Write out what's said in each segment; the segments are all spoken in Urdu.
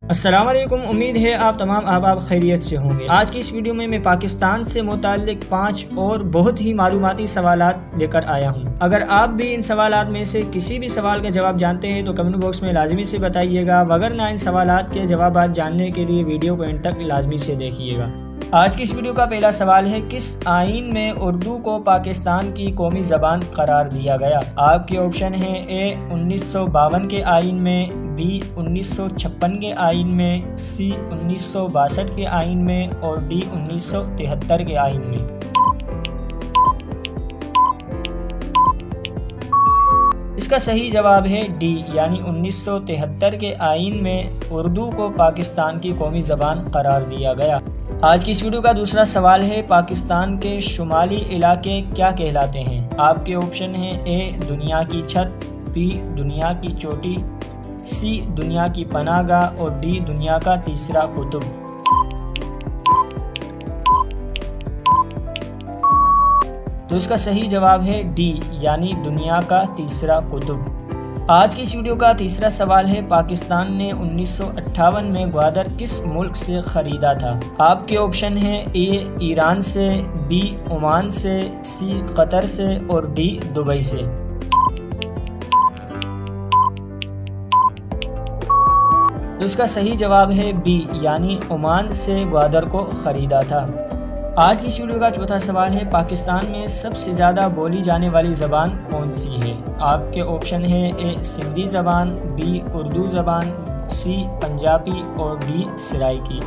السلام علیکم، امید ہے آپ تمام احباب خیریت سے ہوں گے۔ آج کی اس ویڈیو میں پاکستان سے متعلق 5 اور بہت ہی معلوماتی سوالات لے کر آیا ہوں۔ اگر آپ بھی ان سوالات میں سے کسی بھی سوال کا جواب جانتے ہیں تو کمنٹ باکس میں لازمی سے بتائیے گا، وگرنہ ان سوالات کے جوابات جاننے کے لیے ویڈیو کو اینڈ تک لازمی سے دیکھیے گا۔ آج کی اس ویڈیو کا پہلا سوال ہے، کس آئین میں اردو کو پاکستان کی قومی زبان قرار دیا گیا؟ آپ کے آپشن ہیں: اے 1952 کے آئین میں، بی 1956 کے آئین میں، سی 1962 کے آئین میں اور ڈی 1973 کے آئین میں۔ اس کا صحیح جواب ہے ڈی، یعنی 1973 کے آئین میں اردو کو پاکستان کی قومی زبان قرار دیا گیا۔ آج کی اس ویڈیو کا دوسرا سوال ہے، پاکستان کے شمالی علاقے کیا کہلاتے ہیں؟ آپ کے آپشن ہیں: اے دنیا کی چھت، بی دنیا کی چوٹی، سی دنیا کی پناہ گاہ اور ڈی دنیا کا تیسرا قطب۔ تو اس کا صحیح جواب ہے ڈی، یعنی دنیا کا تیسرا قطب۔ آج کی اس ویڈیو کا تیسرا سوال ہے، پاکستان نے 1958 میں گوادر کس ملک سے خریدا تھا؟ آپ کے آپشن ہیں: اے ایران سے، بی عمان سے، سی قطر سے اور ڈی دبئی سے۔ تو اس کا صحیح جواب ہے بی، یعنی عمان سے گوادر کو خریدا تھا۔ آج کی اس ویڈیو کا چوتھا سوال ہے، پاکستان میں سب سے زیادہ بولی جانے والی زبان کون سی ہے؟ آپ کے آپشن ہیں: اے سندھی زبان، بی اردو زبان، سی پنجابی اور ڈی سرائیکی۔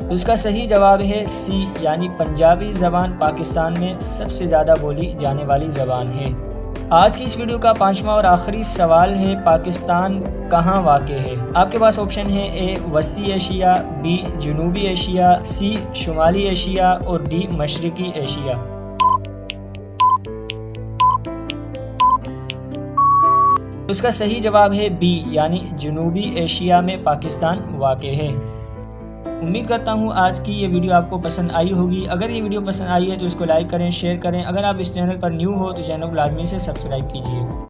تو اس کا صحیح جواب ہے سی، یعنی پنجابی زبان پاکستان میں سب سے زیادہ بولی جانے والی زبان ہے۔ آج کی اس ویڈیو کا پانچواں اور آخری سوال ہے، پاکستان کہاں واقع ہے؟ آپ کے پاس آپشن ہے: اے وسطی ایشیا، بی جنوبی ایشیا، سی شمالی ایشیا اور ڈی مشرقی ایشیا۔ اس کا صحیح جواب ہے بی، یعنی جنوبی ایشیا میں پاکستان واقع ہے۔ امید کرتا ہوں آج کی یہ ویڈیو آپ کو پسند آئی ہوگی۔ اگر یہ ویڈیو پسند آئی ہے تو اس کو لائک کریں، شیئر کریں۔ اگر آپ اس چینل پر نیو ہو تو چینل کو لازمی سے سبسکرائب کیجیے۔